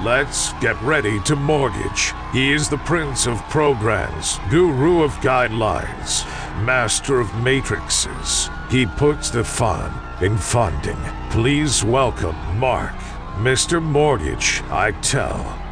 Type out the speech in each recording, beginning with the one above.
Let's get ready to mortgage. He is the prince of programs, guru of guidelines, master of matrices. He puts the fun in funding. Please welcome Mark, Mr. Mortgage, I Tell.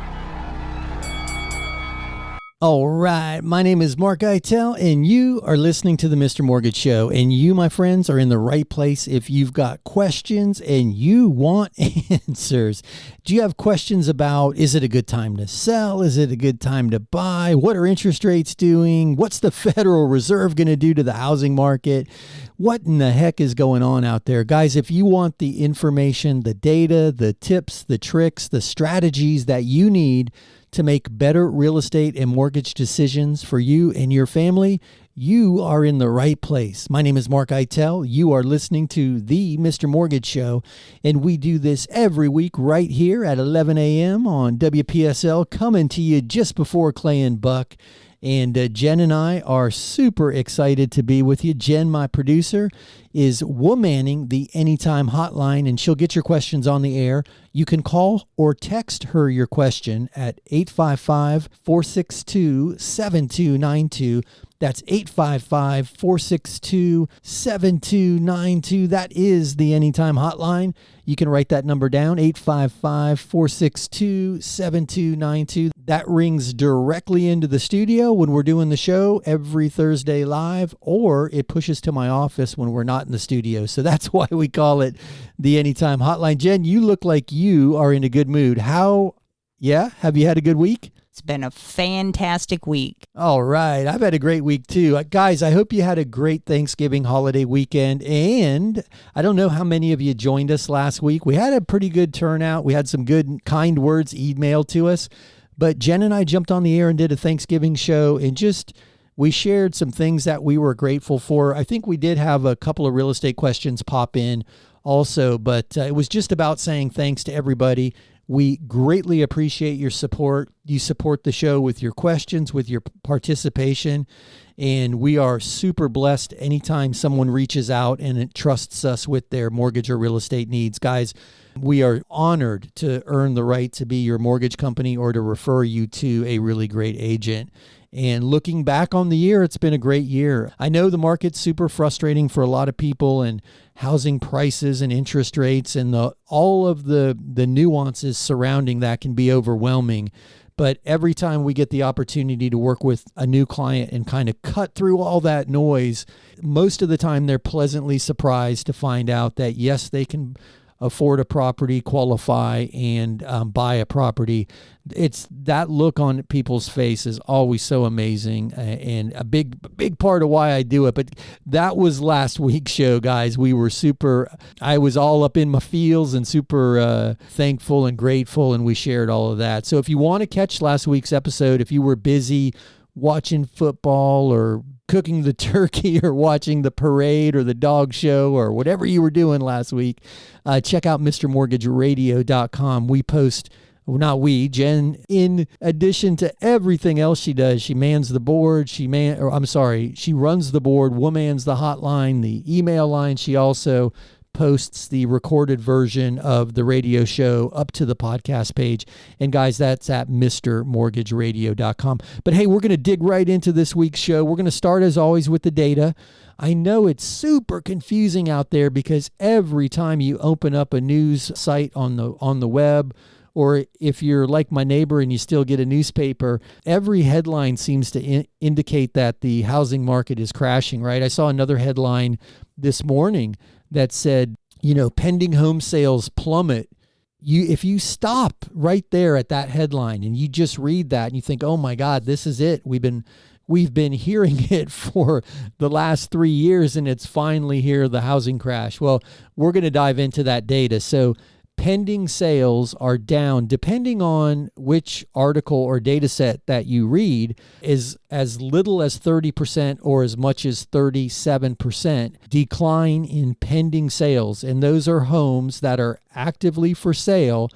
All right, my name is Mark Eitel, and you are listening to the Mr. Mortgage Show. And you, my friends, are in the right place if you've got questions and you want answers. Do you have questions about, is it a good time to sell? Is it a good time to buy? What are interest rates doing? What's the Federal Reserve going to do to the housing market? What in the heck is going on out there? Guys, if you want the information, the data, the tips, the tricks, the strategies that you need to make better real estate and mortgage decisions for you and your family, you are in the right place. My name is Mark Eitel. You are listening to the Mr. Mortgage Show, and we do this every week right here at 11 a.m. on WPSL, coming to you just before Clay and Buck. And Jen and I are super excited to be with you. Jen, my producer, is womanning the Anytime hotline, and she'll get your questions on the air. You can call or text her your question at 855-462-7292. That's 855-462-7292. That is the Anytime hotline. You can write that number down, 855-462-7292. That rings directly into the studio when we're doing the show every Thursday live, or it pushes to my office when we're not in the studio. So that's why we call it the Anytime hotline. Jen, you look like you are in a good mood. Have you had a good week? It's been a fantastic week. All right. I've had a great week too. Guys, I hope you had a great Thanksgiving holiday weekend. And I don't know how many of you joined us last week. We had a pretty good turnout. We had some good, kind words emailed to us. But Jen and I jumped on the air and did a Thanksgiving show, and we shared some things that we were grateful for. I think we did have a couple of real estate questions pop in also, but it was just about saying thanks to everybody. We greatly appreciate your support. You support the show with your questions, with your participation, and we are super blessed anytime someone reaches out and it trusts us with their mortgage or real estate needs. Guys, we are honored to earn the right to be your mortgage company or to refer you to a really great agent. And looking back on the year, it's been a great year. I know the market's super frustrating for a lot of people, and housing prices and interest rates and all of the nuances surrounding that can be overwhelming. But every time we get the opportunity to work with a new client and kind of cut through all that noise, most of the time they're pleasantly surprised to find out that, yes, they can afford a property, qualify, and buy a property. It's that look on people's face is always so amazing, and a big part of why I do it. But that was last week's show, guys. I was all up in my feels and super thankful and grateful, and we shared all of that. So if you want to catch last week's episode, if you were busy watching football or cooking the turkey or watching the parade or the dog show or whatever you were doing last week, check out MrMortgageRadio.com. We post, Jen, in addition to everything else she does, she mans the board, she runs the board, womans the hotline, the email line. She also posts the recorded version of the radio show up to the podcast page. And guys, that's at MrMortgageRadio.com. But hey, we're going to dig right into this week's show. We're going to start, as always, with the data. I know it's super confusing out there because every time you open up a news site on the web, or if you're like my neighbor and you still get a newspaper, every headline seems to indicate that the housing market is crashing, right? I saw another headline this morning that said, pending home sales plummet. If you stop right there at that headline and you just read that and you think, oh my God, this is it. We've been hearing it for the last 3 years and it's finally here, the housing crash. Well, we're going to dive into that data. So pending sales are down, depending on which article or data set that you read, is as little as 30% or as much as 37% decline in pending sales. And those are homes that are actively for sale,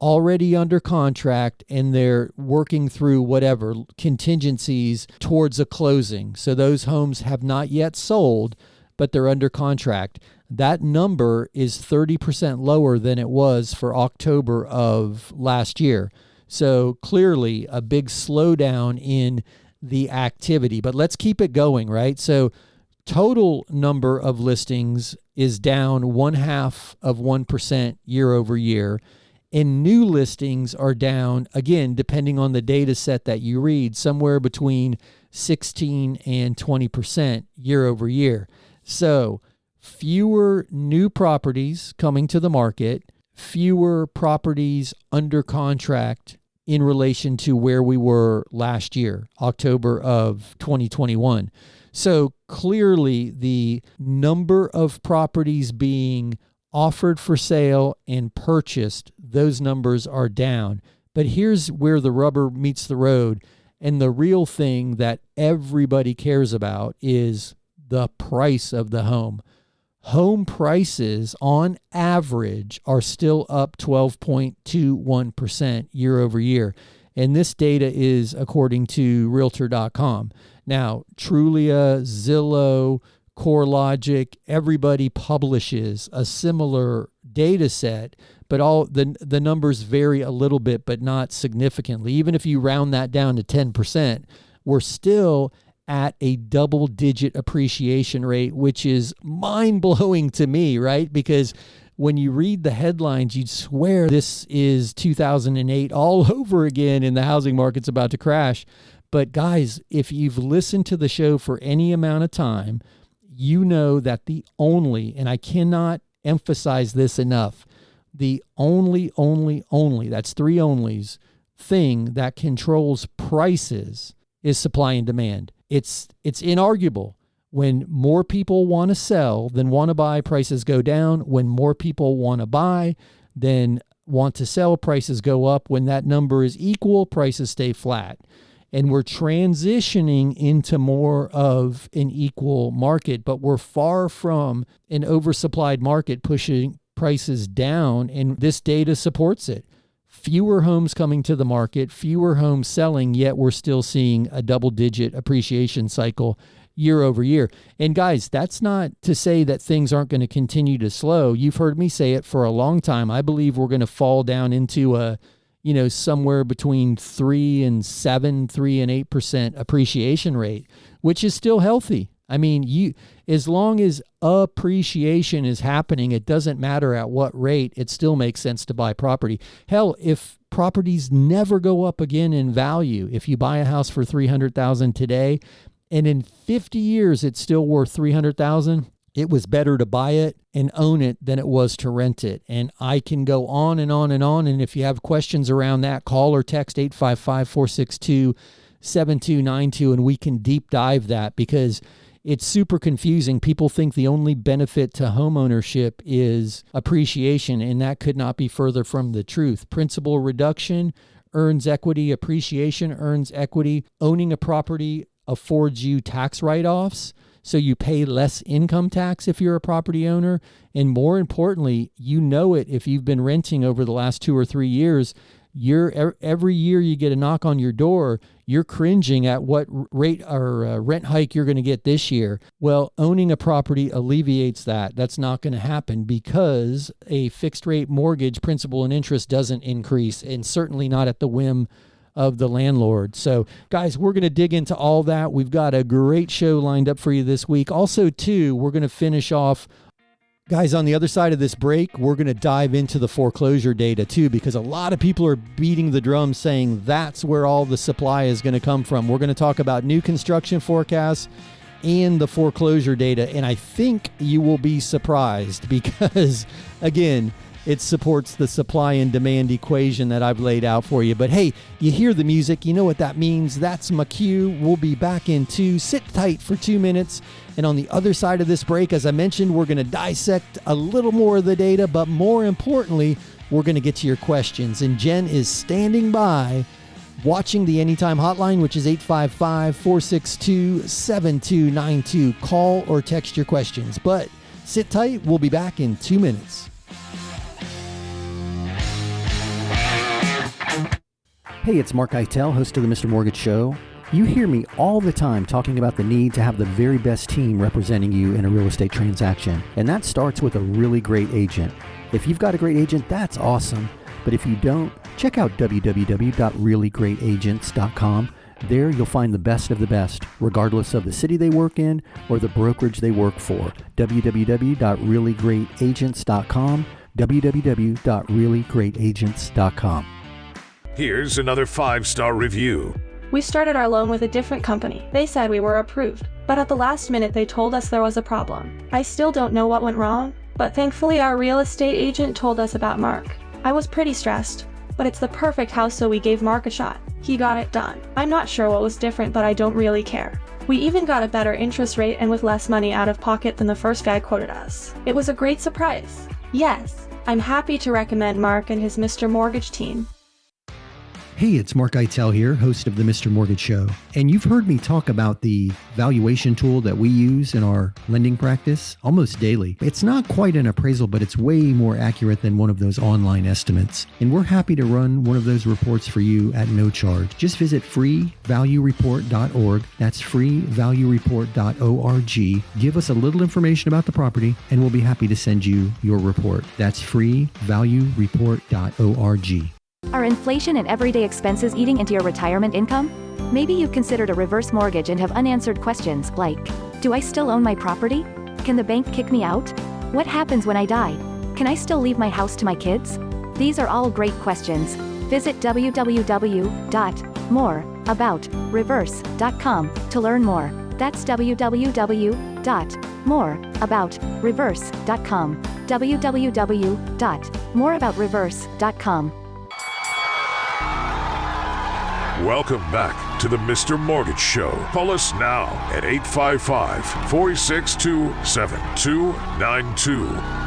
already under contract, and they're working through whatever contingencies towards a closing. So those homes have not yet sold, but they're under contract. that number is 30% lower than it was for October of last year. So clearly a big slowdown in the activity, but let's keep it going, right? So total number of listings is down 0.5% year over year. And new listings are down, again, depending on the data set that you read, somewhere between 16 and 20% year over year. So fewer new properties coming to the market, fewer properties under contract in relation to where we were last year, October of 2021. So clearly the number of properties being offered for sale and purchased, those numbers are down. But here's where the rubber meets the road. And the real thing that everybody cares about is the price of the home. Home prices on average are still up 12.21% year over year. And this data is according to Realtor.com. Now, Trulia, Zillow, CoreLogic, everybody publishes a similar data set, but all the numbers vary a little bit, but not significantly. Even if you round that down to 10%, we're still at a double-digit appreciation rate, which is mind-blowing to me, right? Because when you read the headlines, you'd swear this is 2008 all over again and the housing market's about to crash. But guys, if you've listened to the show for any amount of time, you know that the only, and I cannot emphasize this enough, the only, that's three onlys, thing that controls prices is supply and demand. It's inarguable. When more people want to sell than want to buy, prices go down. When more people want to buy than want to sell, prices go up. When that number is equal, prices stay flat. And we're transitioning into more of an equal market, but we're far from an oversupplied market pushing prices down, and this data supports it. Fewer homes coming to the market, fewer homes selling, yet we're still seeing a double-digit appreciation cycle year over year. And guys, that's not to say that things aren't going to continue to slow. You've heard me say it for a long time. I believe we're going to fall down into a, somewhere between 3 and 8% appreciation rate, which is still healthy. I mean, as long as appreciation is happening, it doesn't matter at what rate, it still makes sense to buy property. Hell, if properties never go up again in value, if you buy a house for $300,000 today, and in 50 years it's still worth $300,000, it was better to buy it and own it than it was to rent it. And I can go on and on and on. And if you have questions around that, call or text 855-462-7292 and we can deep dive that, because it's super confusing. People think the only benefit to home ownership is appreciation, and that could not be further from the truth. Principal reduction earns equity. Appreciation earns equity. Owning a property affords you tax write-offs, so you pay less income tax if you're a property owner. And more importantly, you know it if you've been renting over the last 2 or 3 years. Every year you get a knock on your door, you're cringing at what rate or rent hike you're going to get this year. Well, owning a property alleviates that. That's not going to happen because a fixed rate mortgage principal and interest doesn't increase, and certainly not at the whim of the landlord. So guys, we're going to dig into all that. We've got a great show lined up for you this week. Also, too, we're going to finish off. Guys, on the other side of this break, we're going to dive into the foreclosure data too, because a lot of people are beating the drum saying that's where all the supply is going to come from. We're going to talk about new construction forecasts and the foreclosure data. And I think you will be surprised because, again, it supports the supply and demand equation that I've laid out for you. But hey, you hear the music, you know what that means. That's my cue. We'll be back in 2. Sit tight for 2 minutes. And on the other side of this break, as I mentioned, we're going to dissect a little more of the data, but more importantly, we're going to get to your questions. And Jen is standing by watching the Anytime Hotline, which is 855-462-7292. Call or text your questions. But sit tight. We'll be back in 2 minutes. Hey, it's Mark Eitel, host of the Mr. Mortgage Show. You hear me all the time talking about the need to have the very best team representing you in a real estate transaction, and that starts with a really great agent. If you've got a great agent, that's awesome, but if you don't, check out www.reallyGreatAgents.com. There you'll find the best of the best, regardless of the city they work in or the brokerage they work for. www.reallyGreatAgents.com, www.reallyGreatAgents.com. Here's another 5-star review. We started our loan with a different company. They said we were approved, but at the last minute they told us there was a problem. I still don't know what went wrong, but thankfully our real estate agent told us about Mark. I was pretty stressed, but it's the perfect house, so we gave Mark a shot. He got it done. I'm not sure what was different, but I don't really care. We even got a better interest rate and with less money out of pocket than the first guy quoted us. It was a great surprise. Yes, I'm happy to recommend Mark and his Mr. Mortgage team. Hey, it's Mark Eitel here, host of the Mr. Mortgage Show. And you've heard me talk about the valuation tool that we use in our lending practice almost daily. It's not quite an appraisal, but it's way more accurate than one of those online estimates. And we're happy to run one of those reports for you at no charge. Just visit freevaluereport.org. That's freevaluereport.org. Give us a little information about the property, and we'll be happy to send you your report. That's freevaluereport.org. Are inflation and everyday expenses eating into your retirement income? Maybe you've considered a reverse mortgage and have unanswered questions like, do I still own my property? Can the bank kick me out? What happens when I die? Can I still leave my house to my kids? These are all great questions. Visit www.moreaboutreverse.com to learn more. That's www.moreaboutreverse.com. www.moreaboutreverse.com. Welcome back to the Mr. Mortgage Show. Call us now at 855-462-7292.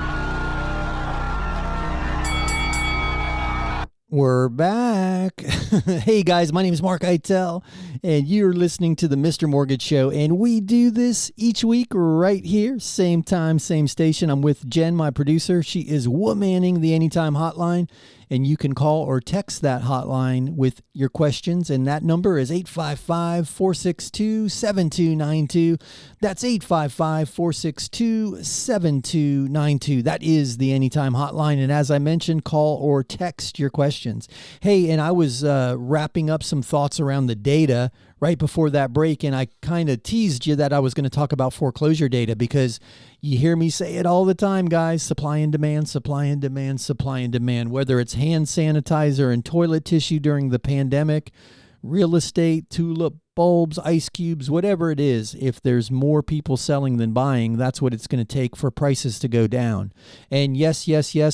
We're back. Hey guys, my name is Mark Eitel, and you're listening to the Mr. Mortgage Show, and we do this each week right here, same time, same station. I'm with Jen, my producer. She is womanning the Anytime hotline, and you can call or text that hotline with your questions, and that number is 855-462-7292. That's 855-462-7292. That is the Anytime hotline, and as I mentioned, call or text your questions. Hey, and I was wrapping up some thoughts around the data right before that break, and I kind of teased you that I was going to talk about foreclosure data because you hear me say it all the time, guys. Supply and demand, supply and demand, supply and demand. Whether it's hand sanitizer and toilet tissue during the pandemic, real estate, tulip bulbs, ice cubes, whatever it is, if there's more people selling than buying, that's what it's going to take for prices to go down. And yes,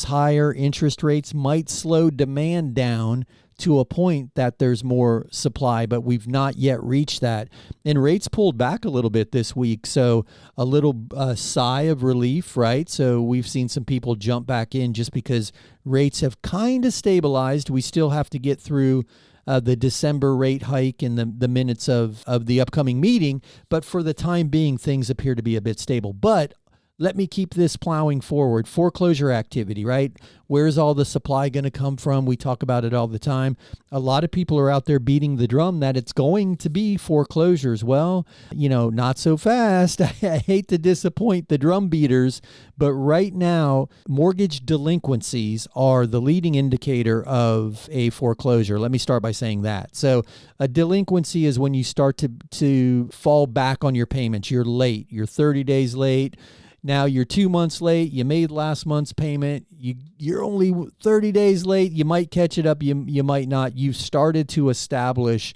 higher interest rates might slow demand down to a point that there's more supply, but we've not yet reached that. And rates pulled back a little bit this week, so a little sigh of relief, right? So we've seen some people jump back in just because rates have kind of stabilized. We still have to get through the December rate hike and the minutes of the upcoming meeting, but for the time being, things appear to be a bit stable. But let me keep this plowing forward. Foreclosure activity, right? Where's all the supply going to come from? We talk about it all the time. A lot of people are out there beating the drum that it's going to be foreclosures. Well, not so fast. I hate to disappoint the drum beaters, but right now, mortgage delinquencies are the leading indicator of a foreclosure. Let me start by saying that. So a delinquency is when you start to fall back on your payments. You're late. You're 30 days late. Now you're 2 months late. You made last month's payment. You're only 30 days late. You might catch it up. You might not. You've started to establish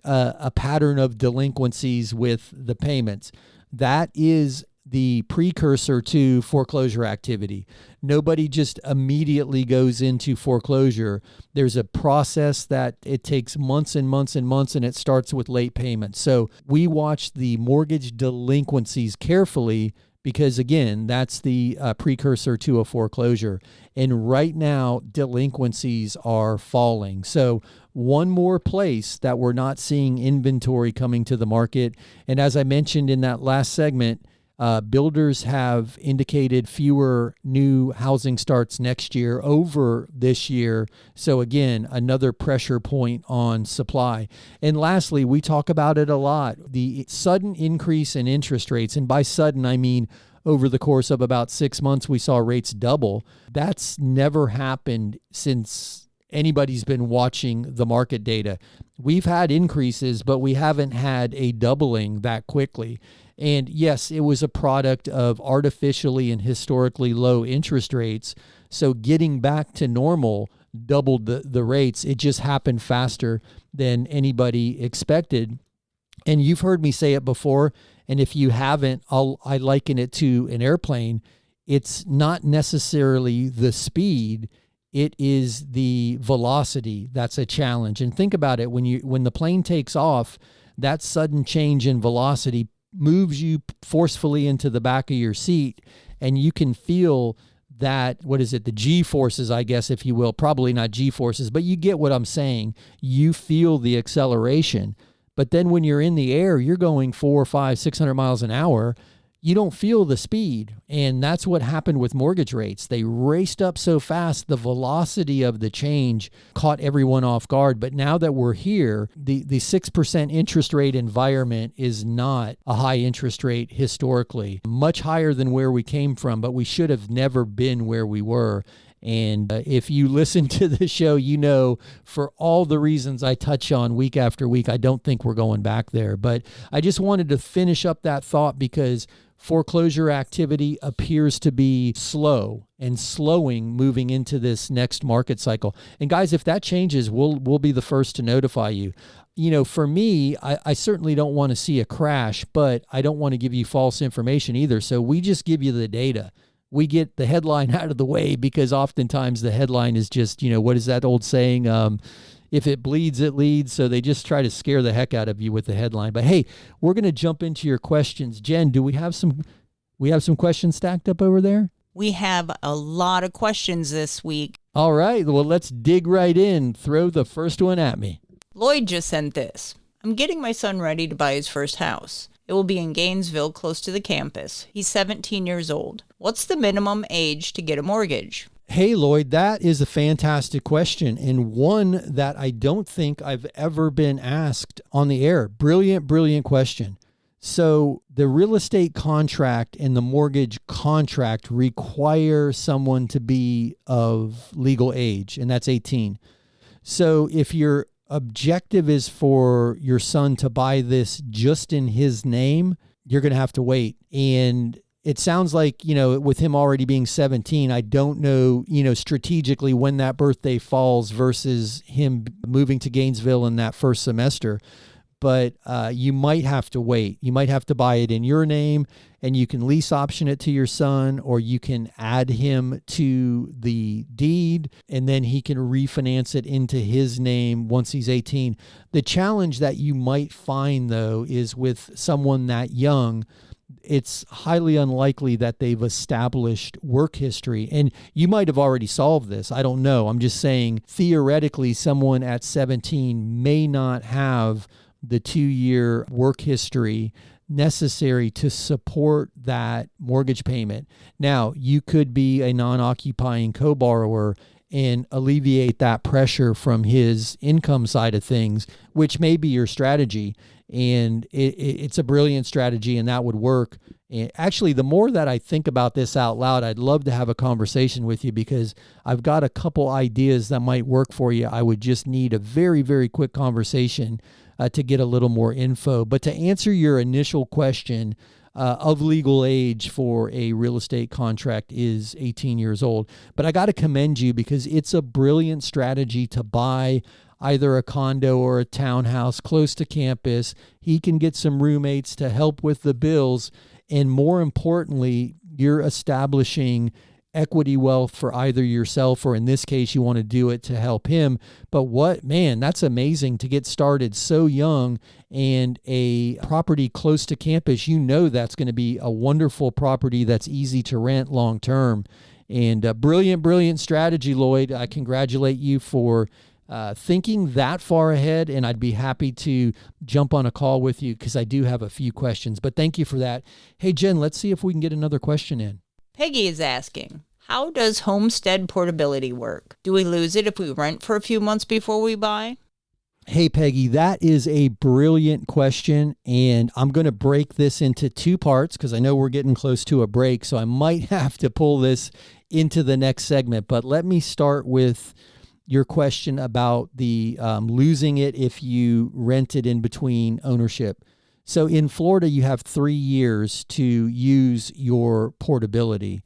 a pattern of delinquencies with the payments. That is the precursor to foreclosure activity. Nobody just immediately goes into foreclosure. There's a process that it takes months and months and months, and it starts with late payments. So we watch the mortgage delinquencies carefully because, again, that's the precursor to a foreclosure. And right now, delinquencies are falling. So one more place that we're not seeing inventory coming to the market. And as I mentioned in that last segment, Builders have indicated fewer new housing starts next year over this year. So again, another pressure point on supply. And lastly, we talk about it a lot, the sudden increase in interest rates. And by sudden, I mean over the course of about 6 months, we saw rates double. That's never happened since anybody's been watching the market data. We've had increases, but we haven't had a doubling that quickly. And yes, it was a product of artificially and historically low interest rates. So getting back to normal doubled the rates. It just happened faster than anybody expected. And you've heard me say it before. And if you haven't, I liken it to an airplane. It's not necessarily the speed. It is the velocity that's a challenge. And think about it, when the plane takes off, that sudden change in velocity moves you forcefully into the back of your seat, and you can feel that, the G-forces, I guess, if you will, probably not G-forces, but you get what I'm saying. You feel the acceleration. But then when you're in the air, you're going 400, 500, 600 miles an hour. You don't feel the speed. And that's what happened with mortgage rates. They raced up so fast, the velocity of the change caught everyone off guard. But now that we're here, the 6% interest rate environment is not a high interest rate historically, much higher than where we came from, but we should have never been where we were. And if you listen to the show, you know, for all the reasons I touch on week after week, I don't think we're going back there. But I just wanted to finish up that thought because foreclosure activity appears to be slow and slowing moving into this next market cycle. And guys, if that changes, we'll be the first to notify you. You know, for me, I certainly don't want to see a crash, but I don't want to give you false information either. So we just give you the data. We get the headline out of the way because oftentimes the headline is just, you know, what is that old saying? If it bleeds, it leads. So they just try to scare the heck out of you with the headline. But hey, we're going to jump into your questions. Jen, do we have some questions stacked up over there? We have a lot of questions this week. All right. Well, let's dig right in. Throw the first one at me. Lloyd just sent this. I'm getting my son ready to buy his first house. It will be in Gainesville, close to the campus. He's 17 years old. What's the minimum age to get a mortgage? Hey, Lloyd, that is a fantastic question, and one that I don't think I've ever been asked on the air. Brilliant, brilliant question. So the real estate contract and the mortgage contract require someone to be of legal age, and that's 18. So if your objective is for your son to buy this just in his name, you're going to have to wait. And it sounds like, you know, with him already being 17, I don't know, you know, strategically when that birthday falls versus him moving to Gainesville in that first semester. But you might have to wait. You might have to buy it in your name, and you can lease option it to your son, or you can add him to the deed, and then he can refinance it into his name once he's 18. The challenge that you might find, though, is with someone that young, it's highly unlikely that they've established work history. And you might have already solved this. I don't know. I'm just saying, theoretically, someone at 17 may not have the 2-year work history necessary to support that mortgage payment. Now, you could be a non-occupying co-borrower and alleviate that pressure from his income side of things, which may be your strategy. And it's a brilliant strategy, and that would work. And actually, the more that I think about this out loud, I'd love to have a conversation with you because I've got a couple ideas that might work for you. I would just need a very, very quick conversation to get a little more info. But to answer your initial question, of legal age for a real estate contract is 18 years old. But I got to commend you because it's a brilliant strategy to buy either a condo or a townhouse close to campus. He can get some roommates to help with the bills. And more importantly, you're establishing equity wealth for either yourself, or in this case, you want to do it to help him. But that's amazing to get started so young, and a property close to campus, you know, that's going to be a wonderful property that's easy to rent long term. And brilliant, brilliant strategy, Lloyd. I congratulate you for thinking that far ahead, and I'd be happy to jump on a call with you because I do have a few questions. But thank you for that. Hey, Jen, let's see if we can get another question in. Peggy is asking, how does homestead portability work? Do we lose it if we rent for a few months before we buy? Hey, Peggy, that is a brilliant question, and I'm going to break this into two parts because I know we're getting close to a break, so I might have to pull this into the next segment. But let me start with your question about the losing it if you rent it in between ownership. So in Florida, you have 3 years to use your portability.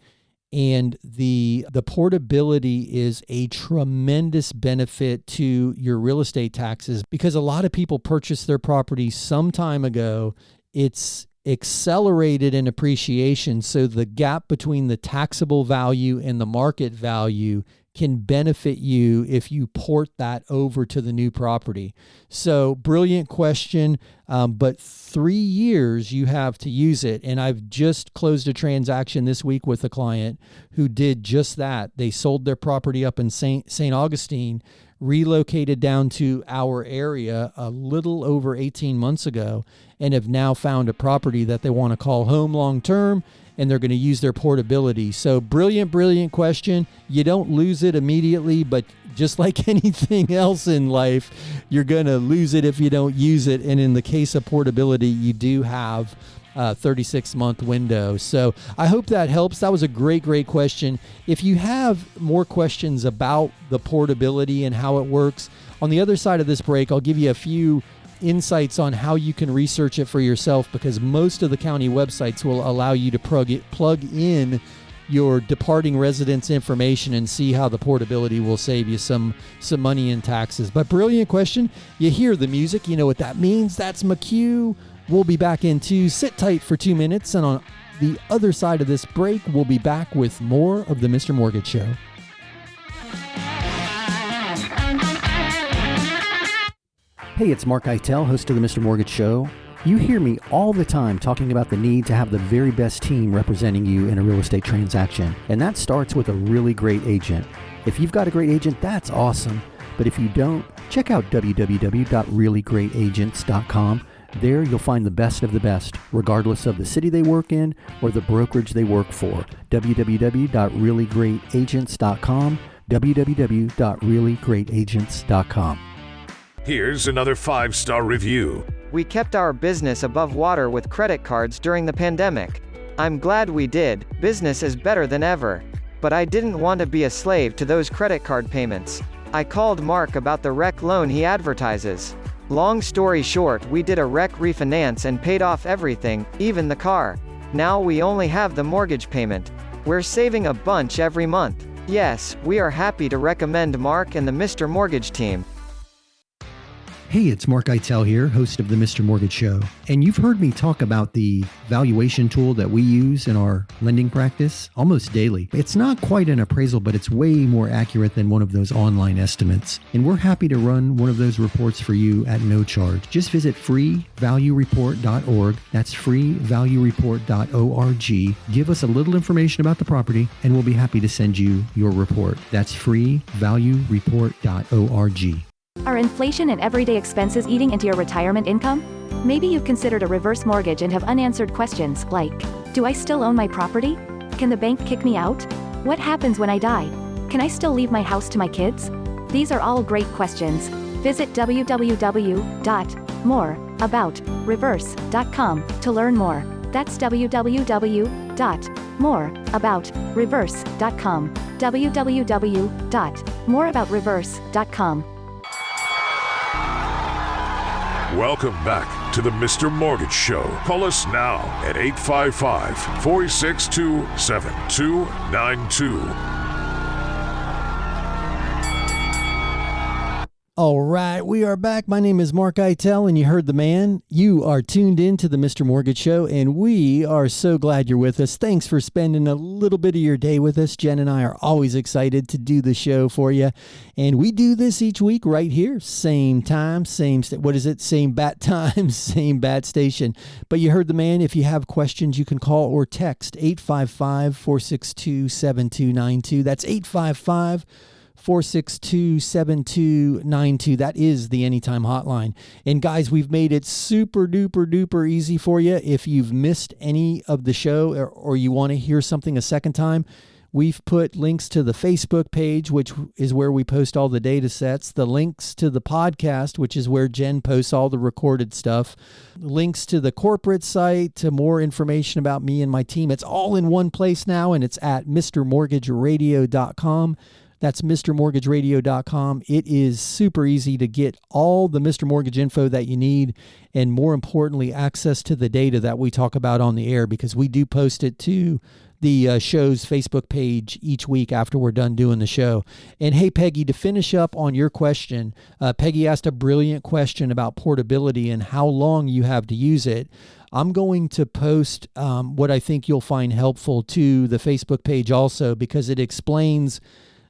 And the portability is a tremendous benefit to your real estate taxes because a lot of people purchased their property some time ago. It's accelerated in appreciation. So the gap between the taxable value and the market value can benefit you if you port that over to the new property. So brilliant question, but 3 years you have to use it. And I've just closed a transaction this week with a client who did just that. They sold their property up in St. Augustine, relocated down to our area a little over 18 months ago, and have now found a property that they want to call home long term, and they're going to use their portability. So brilliant question. You don't lose it immediately, but just like anything else in life, you're going to lose it if you don't use it. And in the case of portability, you do have a 36-month window. So I hope that helps. That was a great question. If you have more questions about the portability and how it works, on the other side of this break, I'll give you a few insights on how you can research it for yourself because most of the county websites will allow you to plug in your departing residence information and see how the portability will save you some money in taxes. But brilliant question. You hear the music, you know what that means. That's my cue. We'll be back in two. Sit tight for 2 minutes, and on the other side of this break, we'll be back with more of the Mr. Mortgage Show. Hey, it's Mark Eitel, host of the Mr. Mortgage Show. You hear me all the time talking about the need to have the very best team representing you in a real estate transaction. And that starts with a really great agent. If you've got a great agent, that's awesome. But if you don't, check out www.reallyGreatAgents.com. There you'll find the best of the best, regardless of the city they work in or the brokerage they work for. www.reallyGreatAgents.com. www.reallyGreatAgents.com. Here's another 5-star review. We kept our business above water with credit cards during the pandemic. I'm glad we did. Business is better than ever. But I didn't want to be a slave to those credit card payments. I called Mark about the rec loan he advertises. Long story short, we did a rec refinance and paid off everything, even the car. Now we only have the mortgage payment. We're saving a bunch every month. Yes, we are happy to recommend Mark and the Mr. Mortgage team. Hey, it's Mark Eitel here, host of the Mr. Mortgage Show. And you've heard me talk about the valuation tool that we use in our lending practice almost daily. It's not quite an appraisal, but it's way more accurate than one of those online estimates. And we're happy to run one of those reports for you at no charge. Just visit freevaluereport.org. That's freevaluereport.org. Give us a little information about the property, and we'll be happy to send you your report. That's freevaluereport.org. Are inflation and everyday expenses eating into your retirement income? Maybe you've considered a reverse mortgage and have unanswered questions like, do I still own my property? Can the bank kick me out? What happens when I die? Can I still leave my house to my kids? These are all great questions. Visit www.moreaboutreverse.com to learn more. That's www.moreaboutreverse.com. www.moreaboutreverse.com. Welcome back to the Mr. Mortgage Show. Call us now at 855-462-7292. All right, we are back. My name is Mark Eitel, and you heard the man. You are tuned in to the Mr. Mortgage Show, and we are so glad you're with us. Thanks for spending a little bit of your day with us. Jen and I are always excited to do the show for you, and we do this each week right here. Same time, same bat time, same bat station. But you heard the man. If you have questions, you can call or text 855-462-7292. That's 855 462-7292. That is the Anytime hotline. And guys, we've made it super duper duper easy for you. If you've missed any of the show or you want to hear something a second time, we've put links to the Facebook page, which is where we post all the data sets, the links to the podcast, which is where Jen posts all the recorded stuff, links to the corporate site, to more information about me and my team. It's all in one place now, and it's at MrMortgageRadio.com. That's MrMortgageRadio.com. It is super easy to get all the Mr. Mortgage info that you need, and more importantly, access to the data that we talk about on the air, because we do post it to the show's Facebook page each week after we're done doing the show. And hey, Peggy, to finish up on your question, Peggy asked a brilliant question about portability and how long you have to use it. I'm going to post what I think you'll find helpful to the Facebook page also, because it explains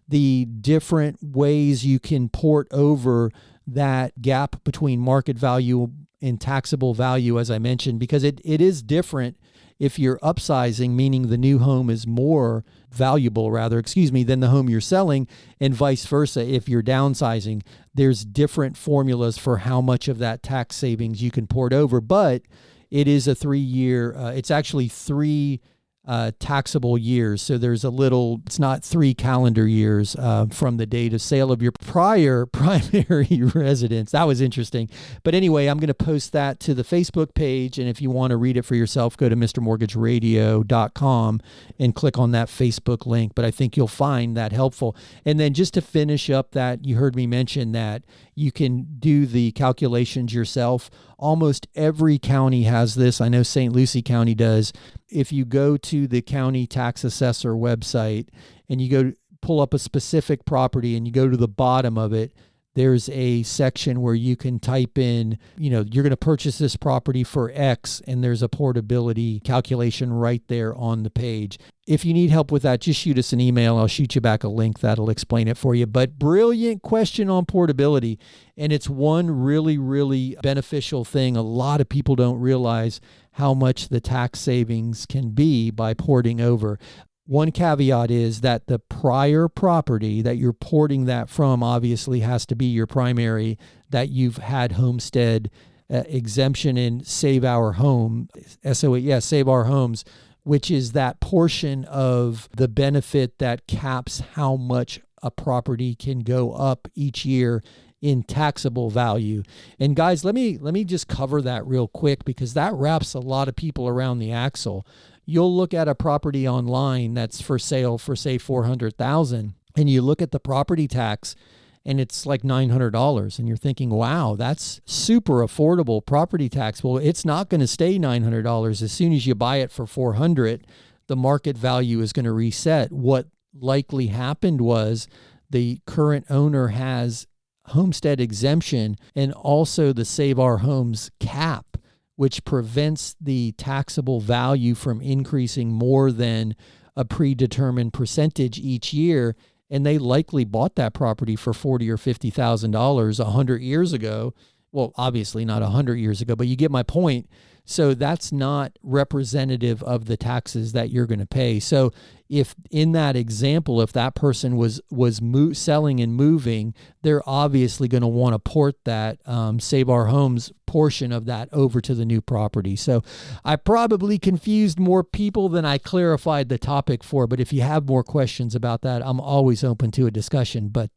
the different ways you can port over that gap between market value and taxable value, as I mentioned, because it is different if you're upsizing, meaning the new home is more valuable, than the home you're selling, and vice versa. If you're downsizing, there's different formulas for how much of that tax savings you can port over, but it is a 3-year, it's actually 3 taxable years. So it's not 3 calendar years from the date of sale of your prior primary residence. That was interesting. But anyway, I'm going to post that to the Facebook page. And if you want to read it for yourself, go to MrMortgageRadio.com and click on that Facebook link. But I think you'll find that helpful. And then just to finish up that, you heard me mention that you can do the calculations yourself. Almost every county has this. I know St. Lucie County does. If you go to the county tax assessor website and you go pull up a specific property and you go to the bottom of it, there's a section where you can type in, you're going to purchase this property for X, and there's a portability calculation right there on the page. If you need help with that, just shoot us an email. I'll shoot you back a link that'll explain it for you. But brilliant question on portability. And it's one really, really beneficial thing. A lot of people don't realize how much the tax savings can be by porting over. One caveat is that the prior property that you're porting that from obviously has to be your primary, that you've had homestead exemption in Save Our Home, Save Our Homes, which is that portion of the benefit that caps how much a property can go up each year in taxable value. And guys, let me just cover that real quick, because that wraps a lot of people around the axle. You'll look at a property online that's for sale for, say, $400,000, and you look at the property tax and it's like $900, and you're thinking, wow, that's super affordable property tax. Well, it's not going to stay $900. As soon as you buy it for $400, the market value is going to reset. What likely happened was the current owner has homestead exemption and also the Save Our Homes cap, which prevents the taxable value from increasing more than a predetermined percentage each year. And they likely bought that property for $40,000 or $50,000 100 years ago. Well, obviously not 100 years ago, but you get my point. So that's not representative of the taxes that you're going to pay. So if in that example, if that person was selling and moving, they're obviously going to want to port that Save Our Homes portion of that over to the new property. So I probably confused more people than I clarified the topic for, but if you have more questions about that, I'm always open to a discussion. But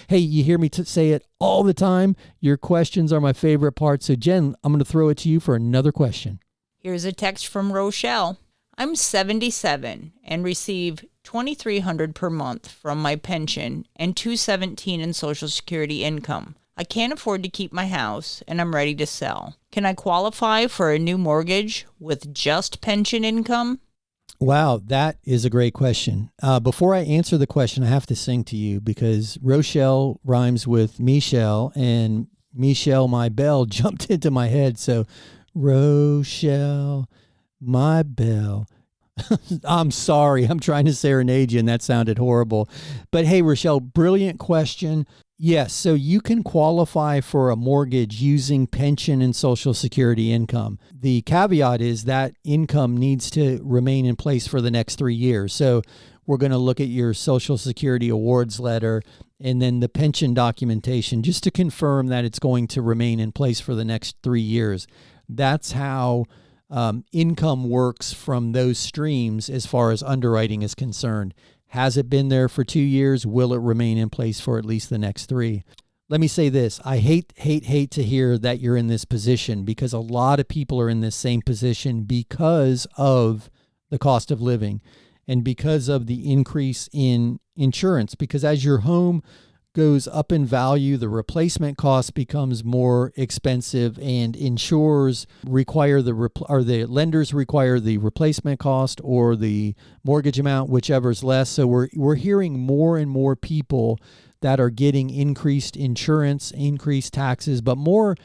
hey, you hear me say it all the time. Your questions are my favorite part. So Jen, I'm going to throw it to you for another question. Here's a text from Rochelle. I'm 77 and receive $2,300 per month from my pension and $217 in Social Security income. I can't afford to keep my house and I'm ready to sell. Can I qualify for a new mortgage with just pension income? Wow, that is a great question. Before I answer the question, I have to sing to you because Rochelle rhymes with Michelle, and Michelle, my belle, jumped into my head. So Rochelle, my belle. I'm sorry. I'm trying to serenade you, and that sounded horrible. But hey, Rochelle, brilliant question. Yes, so you can qualify for a mortgage using pension and Social Security income. The caveat is that income needs to remain in place for the next 3 years. So We're going to look at your Social Security awards letter and then the pension documentation just to confirm that it's going to remain in place for the next 3 years. That's how income works from those streams as far as underwriting is concerned. Has it been there for 2 years? Will it remain in place for at least the next 3? Let me say this. I hate to hear that you're in this position, because a lot of people are in this same position because of the cost of living and because of the increase in insurance. Because as your home goes up in value, the replacement cost becomes more expensive, and insurers require the lenders require the replacement cost or the mortgage amount, whichever's less. So we're hearing more and more people that are getting increased insurance, increased taxes, but more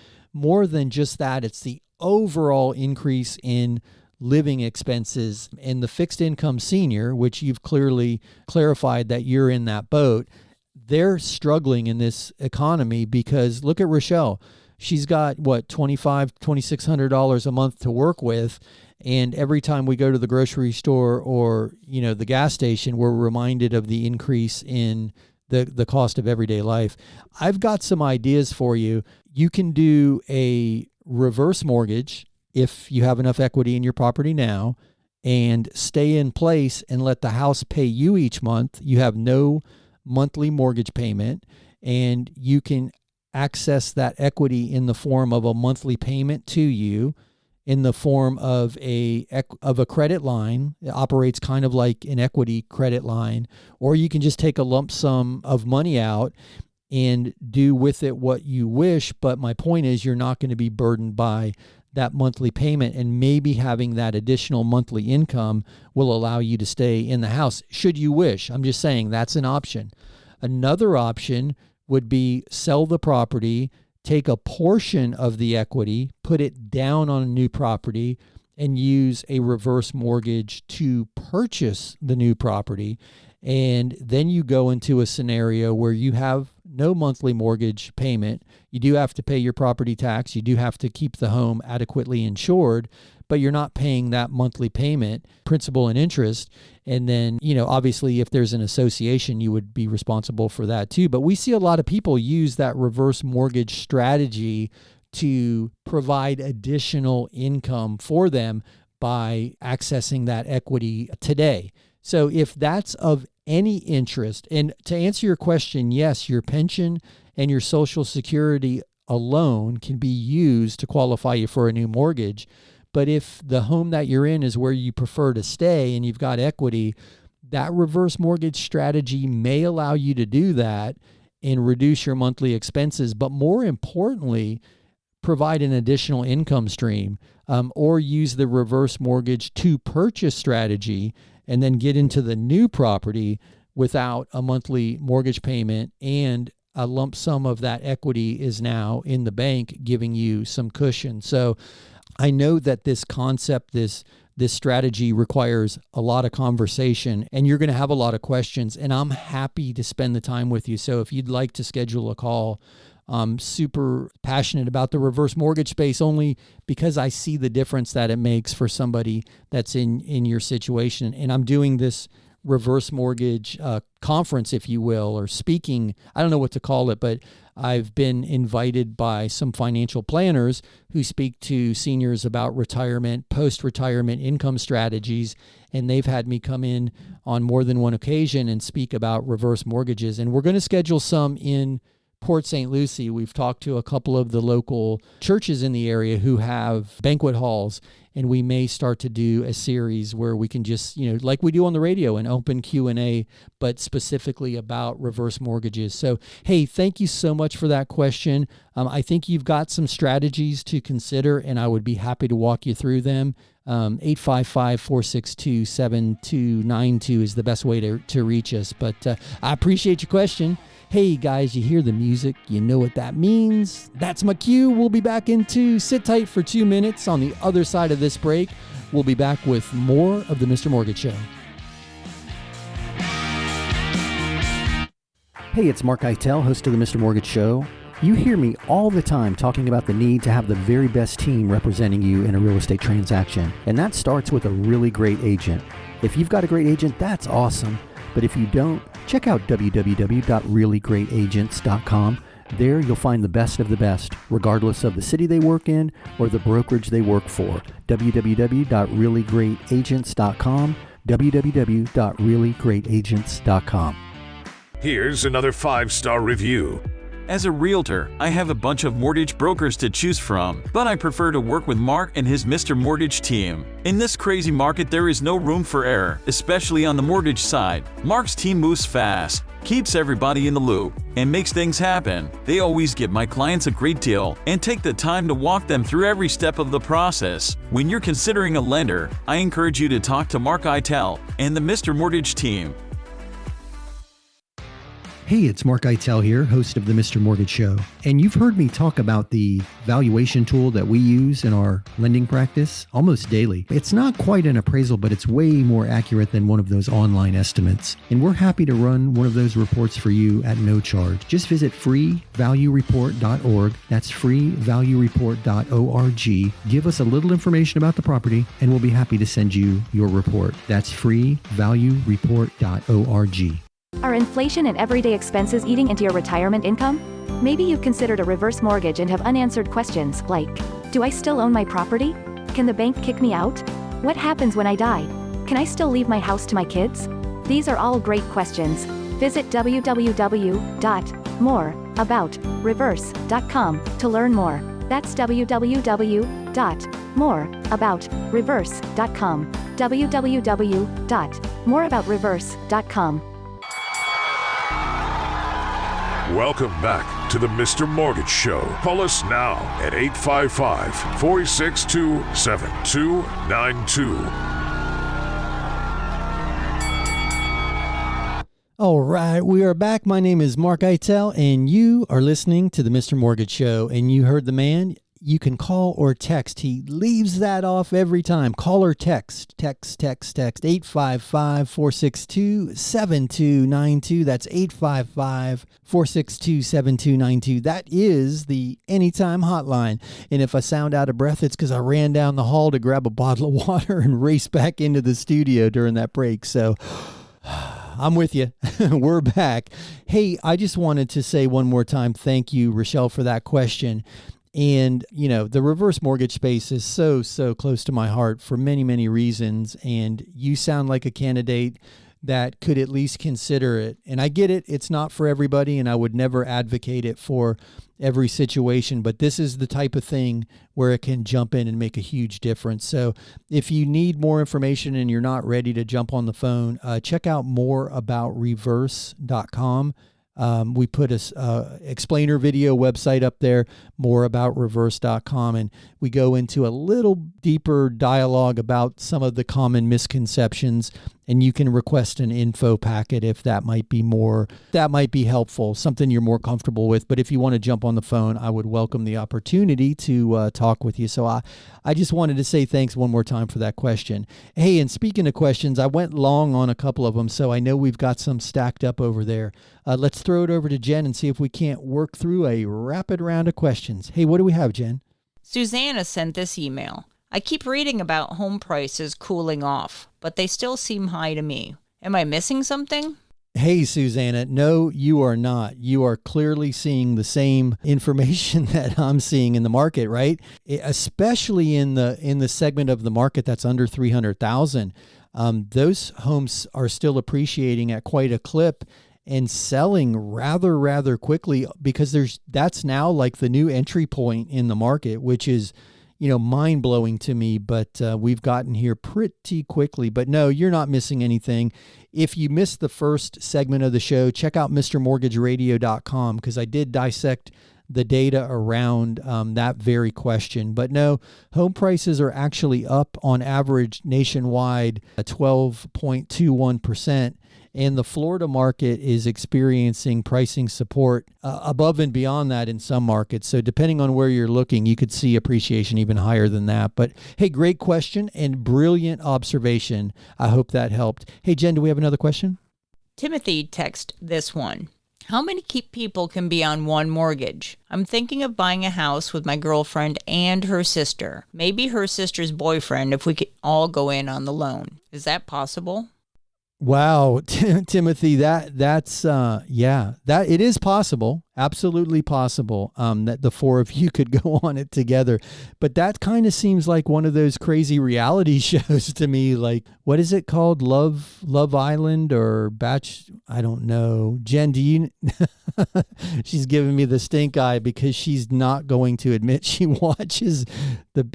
than just that, it's the overall increase in living expenses. And the fixed income senior, which you've clearly clarified that you're in that boat, they're struggling in this economy because look at Rochelle. She's got $2,600 a month to work with. And every time we go to the grocery store or, the gas station, we're reminded of the increase in the cost of everyday life. I've got some ideas for you. You can do a reverse mortgage if you have enough equity in your property now and stay in place and let the house pay you each month. You have no monthly mortgage payment, and you can access that equity in the form of a monthly payment to you in the form of a credit line. It operates kind of like an equity credit line, or you can just take a lump sum of money out and do with it what you wish. But my point is, you're not going to be burdened by that monthly payment, and maybe having that additional monthly income will allow you to stay in the house should you wish. I'm just saying that's an option. Another option would be sell the property, take a portion of the equity, put it down on a new property, and use a reverse mortgage to purchase the new property. And then you go into a scenario where you have no monthly mortgage payment. You do have to pay your property tax. You do have to keep the home adequately insured, but you're not paying that monthly payment, principal and interest. And then, obviously if there's an association, you would be responsible for that too. But we see a lot of people use that reverse mortgage strategy to provide additional income for them by accessing that equity today. So if that's of any interest, and to answer your question, yes, your pension and your Social Security alone can be used to qualify you for a new mortgage. But if the home that you're in is where you prefer to stay and you've got equity, that reverse mortgage strategy may allow you to do that and reduce your monthly expenses, but more importantly, provide an additional income stream, or use the reverse mortgage to purchase strategy and then get into the new property without a monthly mortgage payment, and a lump sum of that equity is now in the bank giving you some cushion. So I know that this concept, this strategy requires a lot of conversation, and you're going to have a lot of questions, and I'm happy to spend the time with you. So if you'd like to schedule a call, I'm super passionate about the reverse mortgage space only because I see the difference that it makes for somebody that's in your situation. And I'm doing this reverse mortgage conference, if you will, or speaking. I don't know what to call it, but I've been invited by some financial planners who speak to seniors about retirement, post-retirement income strategies, and they've had me come in on more than one occasion and speak about reverse mortgages. And we're going to schedule some in Port St. Lucie. We've talked to a couple of the local churches in the area who have banquet halls, and we may start to do a series where we can just, like we do on the radio, an open Q&A, but specifically about reverse mortgages. So, hey, thank you so much for that question. I think you've got some strategies to consider, and I would be happy to walk you through them. 855-462-7292 is the best way to reach us. But I appreciate your question. Hey guys, you hear the music, you know what that means. That's my cue. We'll be back into Sit Tight for 2 minutes. On the other side of this break, we'll be back with more of the Mr. Mortgage Show. Hey, it's Mark Eitel, host of the Mr. Mortgage Show. You hear me all the time talking about the need to have the very best team representing you in a real estate transaction. And that starts with a really great agent. If you've got a great agent, that's awesome. But if you don't, check out www.reallyGreatAgents.com. There you'll find the best of the best, regardless of the city they work in or the brokerage they work for. www.reallyGreatAgents.com, www.reallyGreatAgents.com. Here's another 5-star review. As a realtor, I have a bunch of mortgage brokers to choose from, but I prefer to work with Mark and his Mr. Mortgage team. In this crazy market, there is no room for error, especially on the mortgage side. Mark's team moves fast, keeps everybody in the loop, and makes things happen. They always give my clients a great deal and take the time to walk them through every step of the process. When you're considering a lender, I encourage you to talk to Mark Eitel and the Mr. Mortgage team. Hey, it's Mark Eitel here, host of the Mr. Mortgage Show. And you've heard me talk about the valuation tool that we use in our lending practice almost daily. It's not quite an appraisal, but it's way more accurate than one of those online estimates. And we're happy to run one of those reports for you at no charge. Just visit freevaluereport.org. That's freevaluereport.org. Give us a little information about the property, and we'll be happy to send you your report. That's freevaluereport.org. Are inflation and everyday expenses eating into your retirement income? Maybe you've considered a reverse mortgage and have unanswered questions like, do I still own my property? Can the bank kick me out? What happens when I die? Can I still leave my house to my kids? These are all great questions. Visit www.moreaboutreverse.com to learn more. That's www.moreaboutreverse.com. www.moreaboutreverse.com. Welcome back to the Mr. Mortgage Show. Call us now at 855-462-7292. All right, we are back. My name is Mark Eitel, and you are listening to the Mr. Mortgage Show. And you heard the man. You can call or text. He leaves that off every time. Call or text. Text 855-462-7292. That's 855-462-7292. That is the Anytime hotline. And if I sound out of breath, it's because I ran down the hall to grab a bottle of water and race back into the studio during that break. So I'm with you. We're back. Hey, I just wanted to say one more time, thank you, Rochelle, for that question. And, you know, the reverse mortgage space is so close to my heart for many, many reasons. And you sound like a candidate that could at least consider it. And I get it. It's not for everybody, and I would never advocate it for every situation. But this is the type of thing where it can jump in and make a huge difference. So if you need more information and you're not ready to jump on the phone, check out moreaboutreverse.com. We put a explainer video website up there, moreaboutreverse.com, and we go into a little deeper dialogue about some of the common misconceptions, and you can request an info packet if that might be helpful, something you're more comfortable with. But if you want to jump on the phone, I would welcome the opportunity to talk with you. So I just wanted to say thanks one more time for that question. Hey, and speaking of questions, I went long on a couple of them, so I know we've got some stacked up over there. Let's throw it over to Jen and see if we can't work through a rapid round of questions. Hey, what do we have, Jen? Susanna sent this email. I keep reading about home prices cooling off, but they still seem high to me. Am I missing something? Hey, Susanna. No, you are not. You are clearly seeing the same information that I'm seeing in the market, right? Especially in the segment of the market that's under 300,000. Those homes are still appreciating at quite a clip and selling rather quickly, because that's now like the new entry point in the market, which is, you know, mind-blowing to me, but we've gotten here pretty quickly. But no, you're not missing anything. If you missed the first segment of the show, check out MrMortgageRadio.com, because I did dissect the data around that very question. But no, home prices are actually up on average nationwide 12.21%. And the Florida market is experiencing pricing support above and beyond that in some markets. So depending on where you're looking, you could see appreciation even higher than that. But hey, great question and brilliant observation. I hope that helped. Hey, Jen, do we have another question? Timothy texted this one. How many people can be on one mortgage? I'm thinking of buying a house with my girlfriend and her sister. Maybe her sister's boyfriend if we could all go in on the loan. Is that possible? Wow, Timothy, that's yeah, that it is possible, absolutely possible, that the four of you could go on it together. But that kind of seems like one of those crazy reality shows to me. Like, what is it called? Love Island or I don't know. Jen, do you? She's giving me the stink eye because she's not going to admit she watches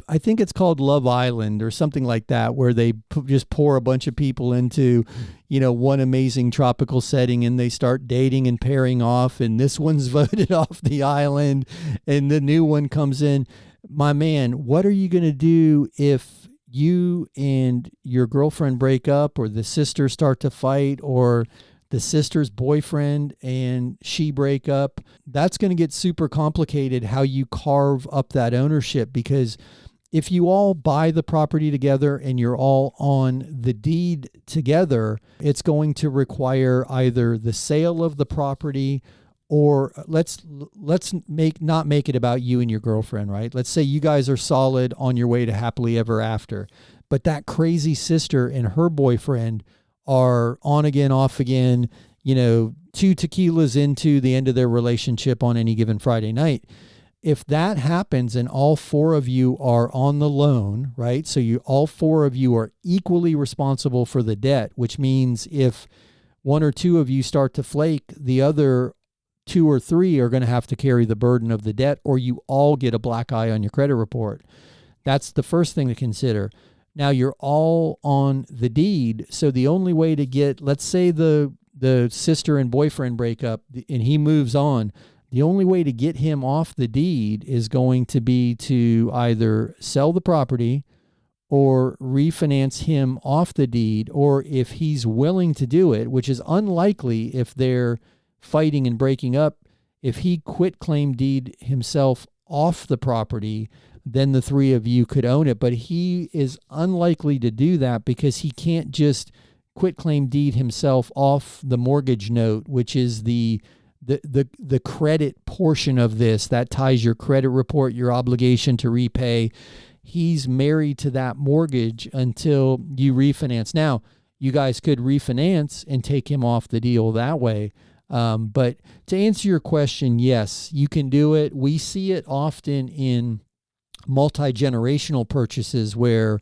I think it's called Love Island or something like that, where they just pour a bunch of people into, one amazing tropical setting and they start dating and pairing off, and this one's voted off the island and the new one comes in. My man, what are you going to do if you and your girlfriend break up, or the sisters start to fight, or the sister's boyfriend and she break up? That's going to get super complicated how you carve up that ownership, because if you all buy the property together and you're all on the deed together, it's going to require either the sale of the property, or let's not make it about you and your girlfriend, right? Let's say you guys are solid on your way to happily ever after, but that crazy sister and her boyfriend are on again, off again, 2 tequilas into the end of their relationship on any given Friday night. If that happens and all four of you are on the loan, right? So all four of you are equally responsible for the debt, which means if one or two of you start to flake, the other 2 or 3 are going to have to carry the burden of the debt, or you all get a black eye on your credit report. That's the first thing to consider. Now you're all on the deed. So the only way to get, let's say the sister and boyfriend break up and he moves on, the only way to get him off the deed is going to be to either sell the property or refinance him off the deed, or if he's willing to do it, which is unlikely if they're fighting and breaking up, if he quit claim deed himself off the property, then the 3 of you could own it. But he is unlikely to do that because he can't just quit claim deed himself off the mortgage note, which is the credit portion of this that ties your credit report, your obligation to repay. He's married to that mortgage until you refinance. Now, you guys could refinance and take him off the deal that way. But to answer your question, yes, you can do it. We see it often in multi-generational purchases where,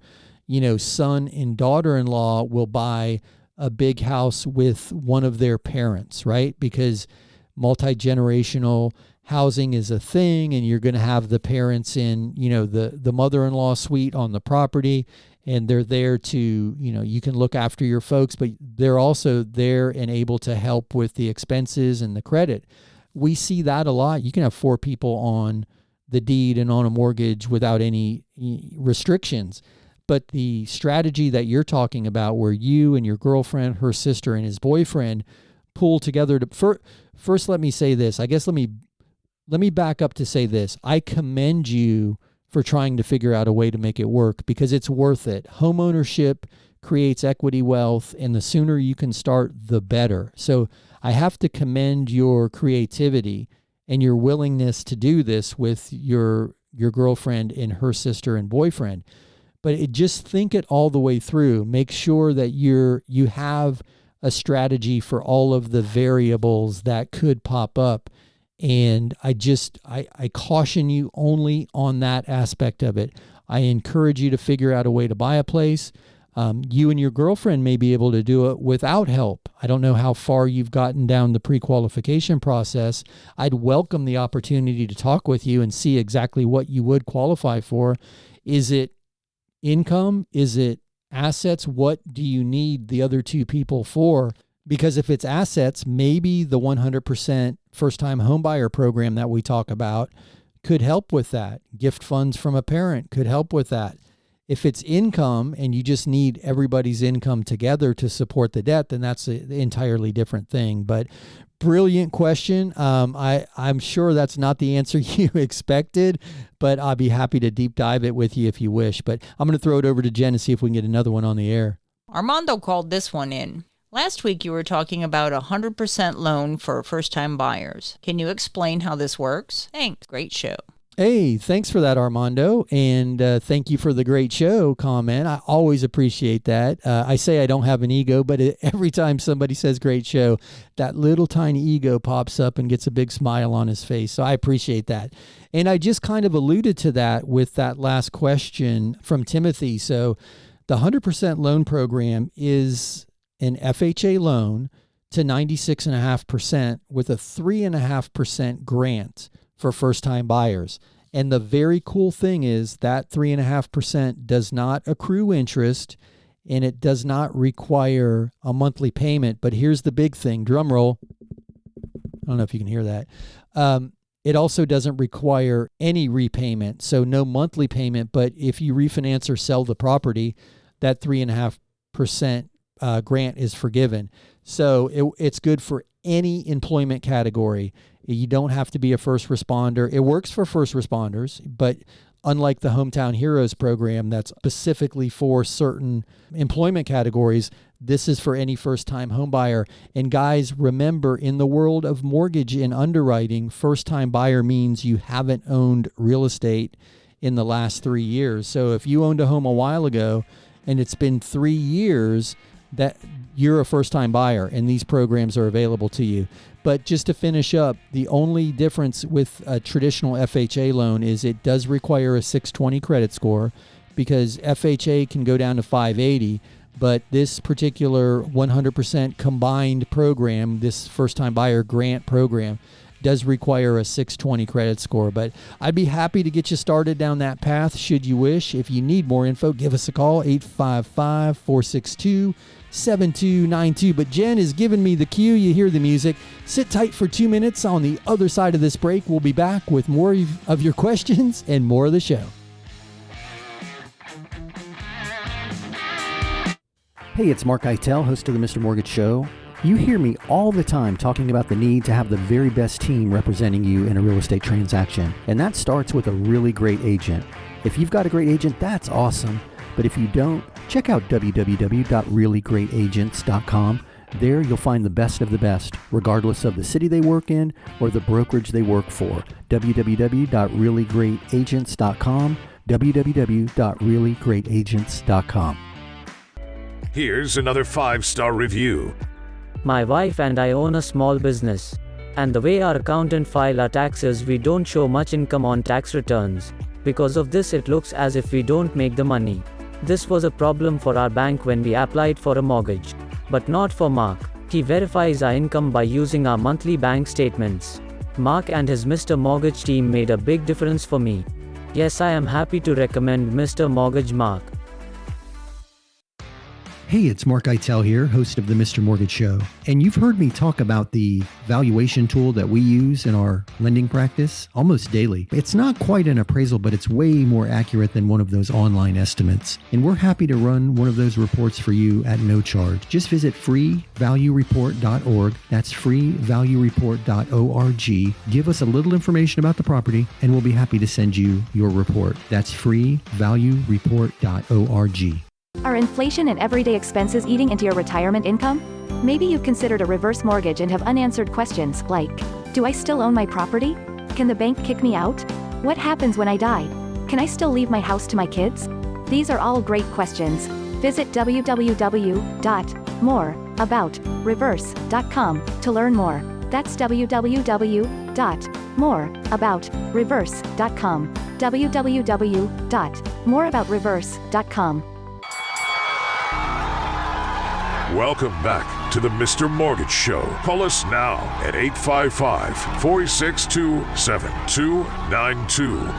son and daughter-in-law will buy a big house with one of their parents, right? Because multi-generational housing is a thing, and you're going to have the parents in, the mother-in-law suite on the property, and they're there to, you can look after your folks, but they're also there and able to help with the expenses and the credit. We see that a lot. You can have 4 people on the deed and on a mortgage without any restrictions. But the strategy that you're talking about, where you and your girlfriend, her sister, and his boyfriend pull together to first, let me say this. I guess let me back up to say this. I commend you for trying to figure out a way to make it work, because it's worth it. Home ownership creates equity wealth, and the sooner you can start, the better. So I have to commend your creativity and your willingness to do this with your girlfriend and her sister and boyfriend. But just think it all the way through. Make sure that you have a strategy for all of the variables that could pop up. And I caution you only on that aspect of it. I encourage you to figure out a way to buy a place. You and your girlfriend may be able to do it without help. I don't know how far you've gotten down the pre-qualification process. I'd welcome the opportunity to talk with you and see exactly what you would qualify for. Is it income? Is it assets? What do you need the other 2 people for? Because if it's assets, maybe the 100% first-time homebuyer program that we talk about could help with that. Gift funds from a parent could help with that. If it's income and you just need everybody's income together to support the debt, then that's an entirely different thing. But brilliant question. I'm sure that's not the answer you expected, but I'll be happy to deep dive it with you if you wish. But I'm going to throw it over to Jen and see if we can get another one on the air. Armando called this one in. Last week you were talking about a 100% loan for first-time buyers. Can you explain how this works? Thanks. Great show. Hey, thanks for that, Armando. And thank you for the great show comment. I always appreciate that. I say I don't have an ego, but every time somebody says great show, that little tiny ego pops up and gets a big smile on his face. So I appreciate that. And I just kind of alluded to that with that last question from Timothy. So the 100% loan program is an FHA loan to 96.5% with a 3.5% grant for first-time buyers. And the very cool thing is that 3.5% does not accrue interest, and it does not require a monthly payment. But here's the big thing, drum roll. I don't know if you can hear that. It also doesn't require any repayment, so no monthly payment. But if you refinance or sell the property, that 3.5% grant is forgiven. So it's good for any employment category. You don't have to be a first responder. It works for first responders, but unlike the Hometown Heroes program that's specifically for certain employment categories, this is for any first-time home buyer. And guys, remember, in the world of mortgage and underwriting, first-time buyer means you haven't owned real estate in the last 3 years. So if you owned a home a while ago and it's been 3 years, that you're a first-time buyer and these programs are available to you. But just to finish up, the only difference with a traditional FHA loan is it does require a 620 credit score, because FHA can go down to 580, but this particular 100% combined program, this first-time buyer grant program, does require a 620 credit score. But I'd be happy to get you started down that path should you wish. If you need more info, give us a call, 855-462-7292. But Jen is giving me the cue. You hear the music. Sit tight for 2 minutes. On the other side of this break, we'll be back with more of your questions and more of the show. Hey, it's Mark Eitel, host of the Mr. Mortgage Show. You hear me all the time talking about the need to have the very best team representing you in a real estate transaction. And that starts with a really great agent. If you've got a great agent, that's awesome. But if you don't, check out www.reallyGreatAgents.com. There you'll find the best of the best, regardless of the city they work in or the brokerage they work for. www.reallyGreatAgents.com. www.reallyGreatAgents.com. Here's another 5-star review. My wife and I own a small business. And the way our accountant file our taxes, we don't show much income on tax returns. Because of this, it looks as if we don't make the money. This was a problem for our bank when we applied for a mortgage. But not for Mark. He verifies our income by using our monthly bank statements. Mark and his Mr. Mortgage team made a big difference for me. Yes, I am happy to recommend Mr. Mortgage Mark. Hey, it's Mark Eitel here, host of the Mr. Mortgage Show. And you've heard me talk about the valuation tool that we use in our lending practice almost daily. It's not quite an appraisal, but it's way more accurate than one of those online estimates. And we're happy to run one of those reports for you at no charge. Just visit freevaluereport.org. That's freevaluereport.org. Give us a little information about the property, and we'll be happy to send you your report. That's freevaluereport.org. Are inflation and everyday expenses eating into your retirement income? Maybe you've considered a reverse mortgage and have unanswered questions like, do I still own my property? Can the bank kick me out? What happens when I die? Can I still leave my house to my kids? These are all great questions. Visit www.moreaboutreverse.com to learn more. That's www.moreaboutreverse.com. www.moreaboutreverse.com. Welcome back to the Mr. Mortgage Show. Call us now at 855-462-7292.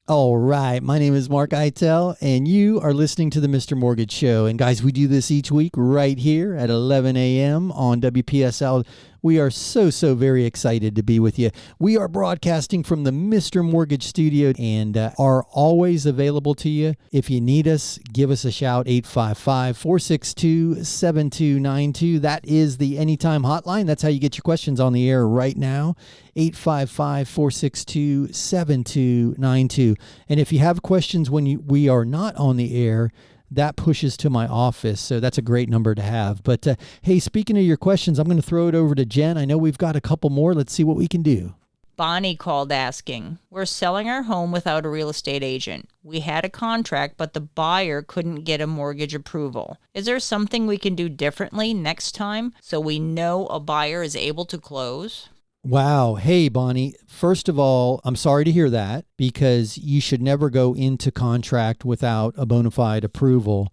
All right. My name is Mark Eitel, and you are listening to the Mr. Mortgage Show. And guys, we do this each week right here at 11 a.m. on WPSL. We are so very excited to be with you. We are broadcasting from the Mr. Mortgage Studio and are always available to you. If you need us, give us a shout, 855-462-7292. That is the Anytime Hotline. That's how you get your questions on the air right now, 855-462-7292. And if you have questions when we are not on the air, that pushes to my office. So that's a great number to have. But hey, speaking of your questions, I'm going to throw it over to Jen. I know we've got a couple more. Let's see what we can do. Bonnie called asking, we're selling our home without a real estate agent. We had a contract, but the buyer couldn't get a mortgage approval. Is there something we can do differently next time so we know a buyer is able to close? Wow. Hey, Bonnie. First of all, I'm sorry to hear that, because you should never go into contract without a bona fide approval.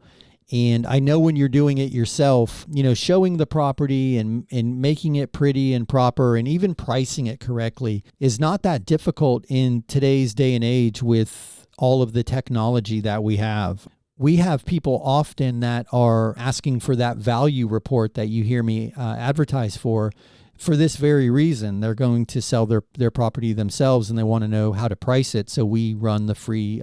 And I know when you're doing it yourself, showing the property and making it pretty and proper and even pricing it correctly is not that difficult in today's day and age with all of the technology that we have. We have people often that are asking for that value report that you hear me advertise for this very reason. They're going to sell their property themselves and they want to know how to price it. So we run the free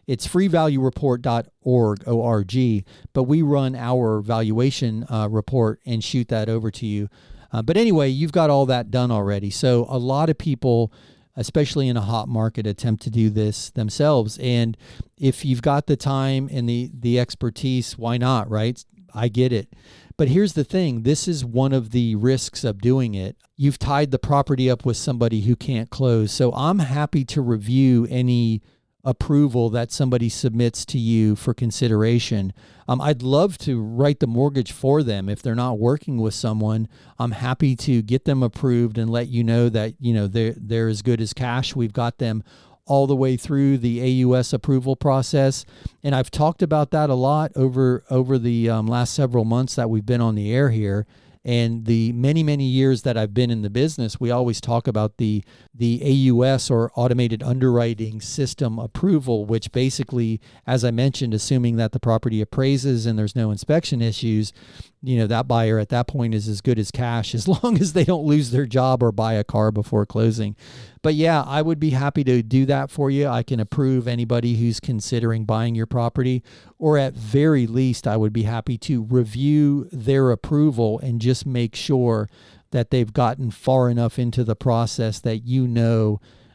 it's freevaluereport.org, but we run our valuation report and shoot that over to you. But anyway, you've got all that done already. So a lot of people, especially in a hot market, attempt to do this themselves. And if you've got the time and the expertise, why not, right? I get it. But here's the thing. This is one of the risks of doing it. You've tied the property up with somebody who can't close. So I'm happy to review any approval that somebody submits to you for consideration. I'd love to write the mortgage for them. If they're not working with someone, I'm happy to get them approved and let you know that, they're as good as cash. We've got them all the way through the AUS approval process. And I've talked about that a lot over the last several months that we've been on the air here. And the many, many years that I've been in the business, we always talk about the AUS, or automated underwriting system approval, which basically, as I mentioned, assuming that the property appraises and there's no inspection issues, that buyer at that point is as good as cash, as long as they don't lose their job or buy a car before closing. But yeah, I would be happy to do that for you. I can approve anybody who's considering buying your property, or at very least, I would be happy to review their approval and just make sure that they've gotten far enough into the process that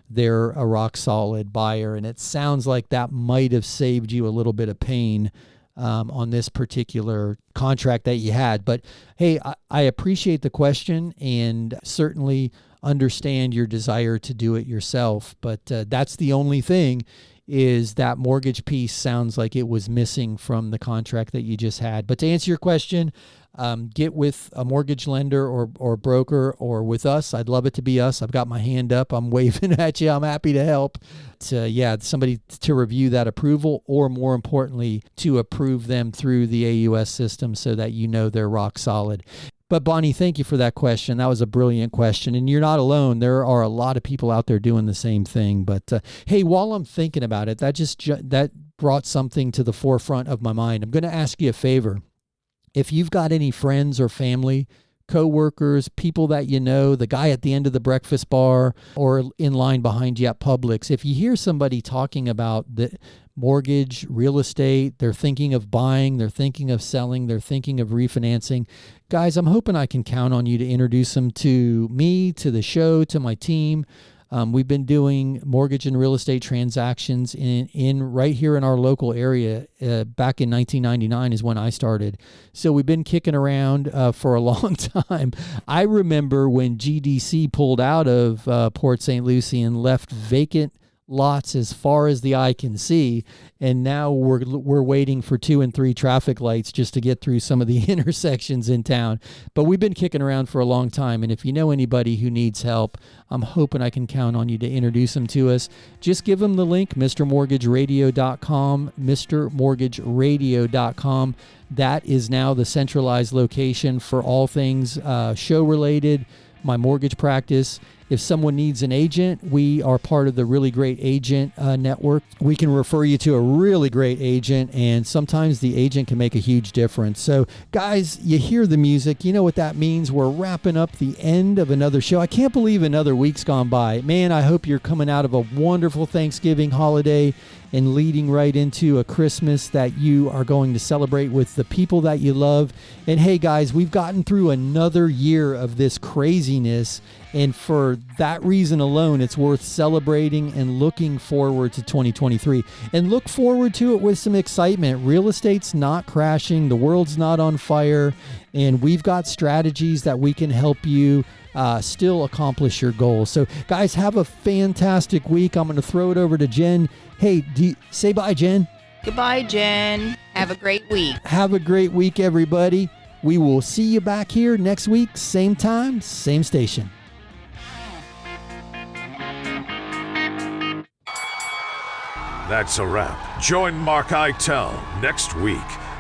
they're a rock solid buyer. And it sounds like that might have saved you a little bit of pain on this particular contract that you had. But hey, I appreciate the question and certainly understand your desire to do it yourself. But that's the only thing, is that mortgage piece sounds like it was missing from the contract that you just had. But to answer your question, get with a mortgage lender or broker, or with us. I'd love it to be us. I've got my hand up. I'm waving at you. I'm happy to help. Somebody to review that approval, or more importantly, to approve them through the AUS system so that they're rock solid. But Bonnie, thank you for that question. That was a brilliant question. And you're not alone. There are a lot of people out there doing the same thing. But hey, while I'm thinking about it, that brought something to the forefront of my mind. I'm going to ask you a favor. If you've got any friends or family, coworkers, people that the guy at the end of the breakfast bar or in line behind you at Publix, if you hear somebody talking about the mortgage, real estate, they're thinking of buying, they're thinking of selling, they're thinking of refinancing, guys, I'm hoping I can count on you to introduce them to me, to the show, to my team. We've been doing mortgage and real estate transactions in right here in our local area. Back in 1999 is when I started. So we've been kicking around for a long time. I remember when GDC pulled out of Port St. Lucie and left vacant lots as far as the eye can see, and now we're waiting for 2 and 3 traffic lights just to get through some of the intersections in town. But we've been kicking around for a long time, and if you know anybody who needs help, I'm hoping I can count on you to introduce them to us. Just give them the link, MrMortgageRadio.com, MrMortgageRadio.com. That is now the centralized location for all things show related, my mortgage practice. If someone needs an agent, we are part of the Really Great Agent network. We can refer you to a really great agent, and sometimes the agent can make a huge difference. So, guys, you hear the music. You know what that means. We're wrapping up the end of another show. I can't believe another week's gone by. Man, I hope you're coming out of a wonderful Thanksgiving holiday and leading right into a Christmas that you are going to celebrate with the people that you love. And hey, guys, we've gotten through another year of this craziness. And for that reason alone, it's worth celebrating and looking forward to 2023. And look forward to it with some excitement. Real estate's not crashing. The world's not on fire. And we've got strategies that we can help you still accomplish your goals. So, guys, have a fantastic week. I'm going to throw it over to Jen. Hey, say bye, Jen. Goodbye, Jen. Have a great week. Have a great week, everybody. We will see you back here next week, same time, same station. That's a wrap. Join Mark Eitel next week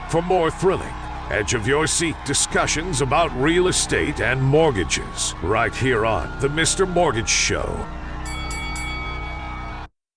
for more thrilling, edge-of-your-seat discussions about real estate and mortgages right here on The Mr. Mortgage Show.